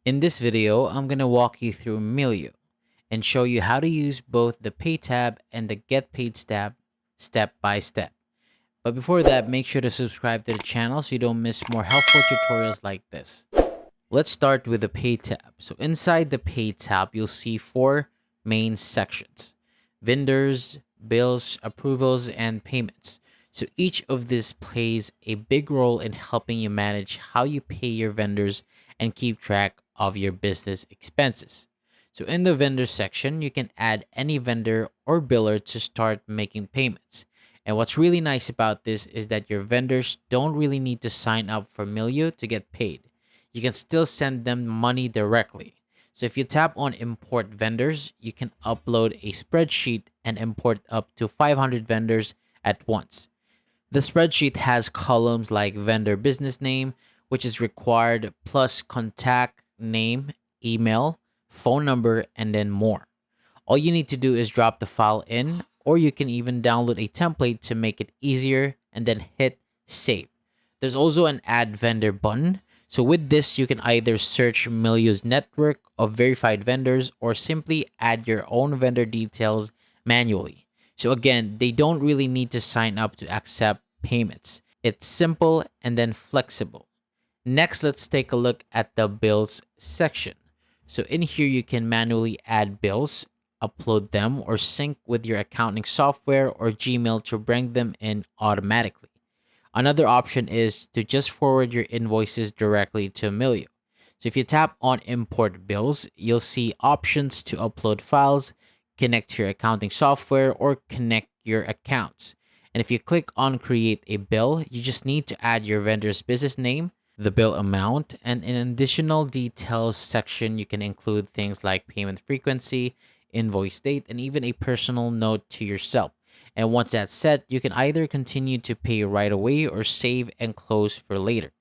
In this video, I'm going to walk you through Milieu and show you how to use both the Pay tab and the Get Paid tab step by step. But before that, make sure to subscribe to the channel so you don't miss more helpful tutorials like this. Let's start with the Pay tab. So inside the Pay tab, you'll see four main sections: vendors, bills, approvals, and payments. So each of these plays a big role in helping you manage how you pay your vendors and keep track of your business expenses. So in the vendor section, you can add any vendor or biller to start making payments. And what's really nice about this is that your vendors don't really need to sign up for Milieu to get paid. You can still send them money directly. So if you tap on import vendors, you can upload a spreadsheet and import up to 500 vendors at once. The spreadsheet has columns like vendor business name, which is required, plus contact name, email, phone number, and then more. All you need to do is drop the file in, or you can even download a template to make it easier and then hit save. There's also an add vendor button. So with this, you can either search Milieu's network of verified vendors or simply add your own vendor details manually. So again, they don't really need to sign up to accept payments. It's simple and then flexible. Next, let's take a look at the bills section. So in here, you can manually add bills, upload them, or sync with your accounting software or Gmail to bring them in automatically. Another option is to just forward your invoices directly to Milieu. So if you tap on import bills, you'll see options to upload files, connect to your accounting software, or connect your accounts. And if you click on create a bill, you just need to add your vendor's business name, the bill amount, and in an additional details section, you can include things like payment frequency, invoice date, and even a personal note to yourself. And once that's set, you can either continue to pay right away or save and close for later.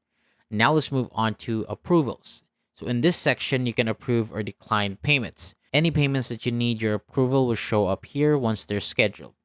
Now let's move on to approvals. So in this section, you can approve or decline payments. Any payments that you need your approval will show up here once they're scheduled.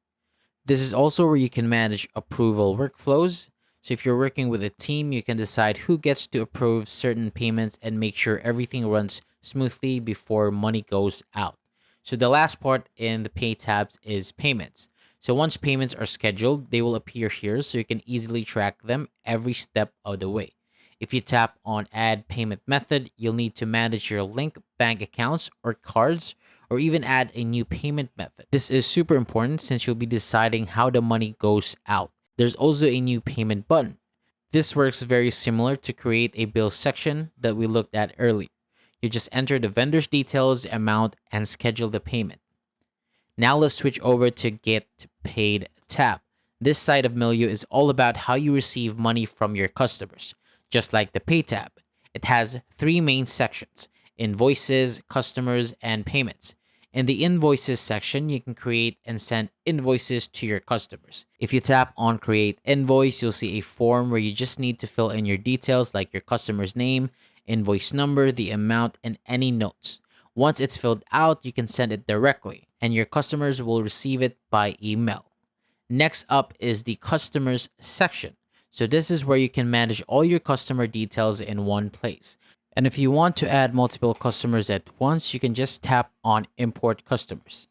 This is also where you can manage approval workflows. So if you're working with a team, you can decide who gets to approve certain payments and make sure everything runs smoothly before money goes out. So the last part in the Pay tabs is payments. So once payments are scheduled, they will appear here so you can easily track them every step of the way. If you tap on Add Payment Method, you'll need to manage your link bank accounts or cards, or even add a new payment method. This is super important since you'll be deciding how the money goes out. There's also a new payment button. This works very similar to create a bill section that we looked at earlier. You just enter the vendor's details, amount, and schedule the payment. Now let's switch over to Get Paid tab. This side of Milieu is all about how you receive money from your customers. Just like the Pay tab, it has three main sections: invoices, customers, and payments. In the invoices section, you can create and send invoices to your customers. If you tap on create invoice, you'll see a form where you just need to fill in your details like your customer's name, invoice number, the amount, and any notes. Once it's filled out, you can send it directly, and your customers will receive it by email. Next up is the customers section. So this is where you can manage all your customer details in one place. And if you want to add multiple customers at once, you can just tap on import customers.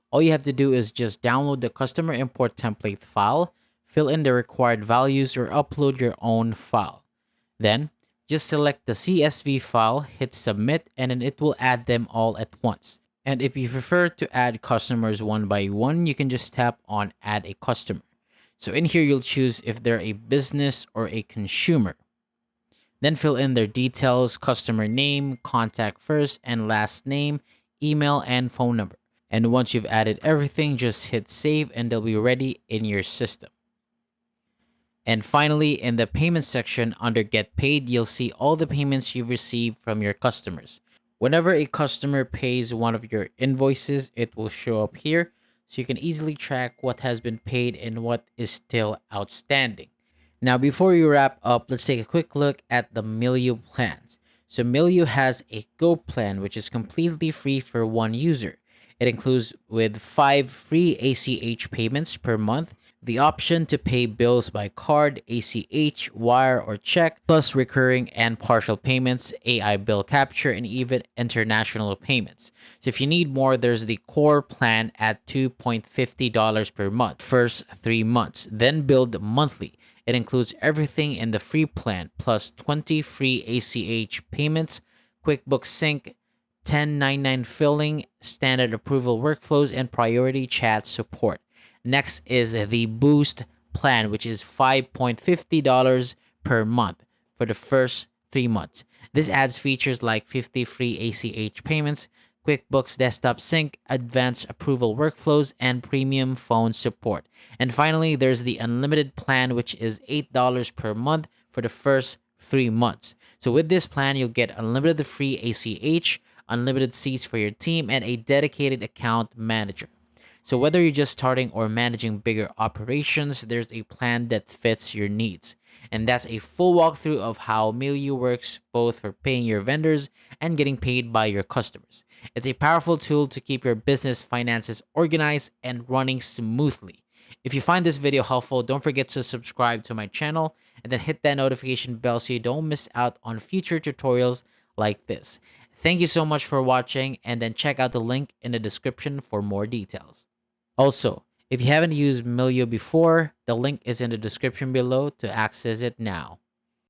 All you have to do is just download the customer import template file, fill in the required values, or upload your own file. Then just select the CSV file, hit submit, and then it will add them all at once. And if you prefer to add customers one by one, you can just tap on add a customer. So in here, you'll choose if they're a business or a consumer. Then fill in their details: customer name, contact first and last name, email, and phone number. And once you've added everything, just hit save and they'll be ready in your system. And finally, in the payment section under Get Paid, you'll see all the payments you've received from your customers. Whenever a customer pays one of your invoices, it will show up here so you can easily track what has been paid and what is still outstanding. Now, before we wrap up, let's take a quick look at the Milieu plans. So Milieu has a Go plan, which is completely free for one user. It includes with 5 free ACH payments per month, the option to pay bills by card, ACH, wire, or check, plus recurring and partial payments, AI bill capture, and even international payments. So if you need more, there's the core plan at $2.50 per month, first 3 months, then billed monthly. It includes everything in the free plan, plus 20 free ACH payments, QuickBooks Sync, 1099 filling, standard approval workflows, and priority chat support. Next is the Boost plan, which is $5.50 per month for the first 3 months. This adds features like 50 free ACH payments, QuickBooks Desktop Sync, advanced approval workflows, and premium phone support. And finally, there's the Unlimited plan, which is $8 per month for the first 3 months. So with this plan, you'll get unlimited free ACH, unlimited seats for your team, and a dedicated account manager. So whether you're just starting or managing bigger operations, there's a plan that fits your needs. And that's a full walkthrough of how Milieu works, both for paying your vendors and getting paid by your customers. It's a powerful tool to keep your business finances organized and running smoothly. If you find this video helpful, don't forget to subscribe to my channel and then hit that notification bell so you don't miss out on future tutorials like this. Thank you so much for watching, and then check out the link in the description for more details. Also, if you haven't used Milieu before, the link is in the description below to access it now.